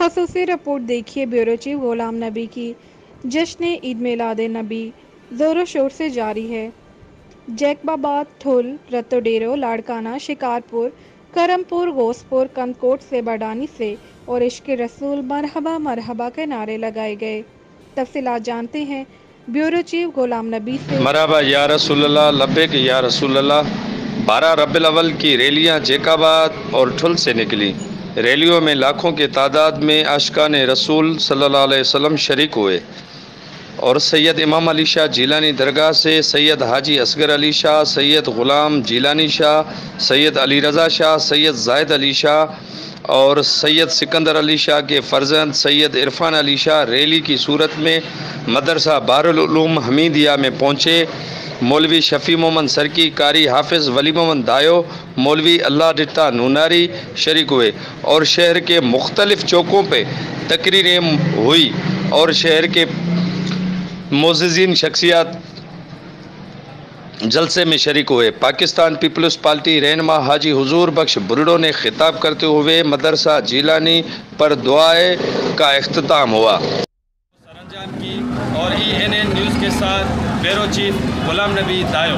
خصوصی رپورٹ دیکھیے bureau chief Ghulam نبی کی۔ جشن عید میلاد نبی زور و شور سے جاری ہے۔ جیکبآباد، ٹھل، رتوڈیرو، لاڑکانہ، شکارپور، کرمپور، گوسپور، کنکوٹ سے بڑانی سے اور عشق رسول مرحبا مرحبا کے نعرے لگائے گئے۔ تفصیلات جانتے ہیں بیورو چیف غلام نبی سے۔ مرحبا یا رسول اللہ، لبیک یا رسول اللہ۔ 12 ربیع الاول کی ریلیاں جیکبآباد اور ٹھل سے نکلی۔ ریلیوں میں لاکھوں کی تعداد میں عاشقان رسول صلی اللہ علیہ وسلم شریک ہوئے اور سید امام علی شاہ جیلانی درگاہ سے سید حاجی اصغر علی شاہ، سید غلام جیلانی شاہ، سید علی رضا شاہ، سید زاہد علی شاہ اور سید سکندر علی شاہ کے فرزند سید عرفان علی شاہ ریلی کی صورت میں مدرسہ بحرالعلوم حمیدیہ میں پہنچے۔ مولوی شفیع محمد سرکی، قاری حافظ ولی محمد دایو، مولوی اللہ ڈٹا نوناری شریک ہوئے اور شہر کے مختلف چوکوں پہ تقریریں ہوئی اور شہر کے معززین شخصیات جلسے میں شریک ہوئے۔ پاکستان پیپلز پارٹی رہنما حاجی حضور بخش بریڈو نے خطاب کرتے ہوئے مدرسہ جیلانی پر دعائے کا اختتام ہوا۔ سرانجام کی اور ENN نیوز کے ساتھ بیورو چیف غلام نبی دایو۔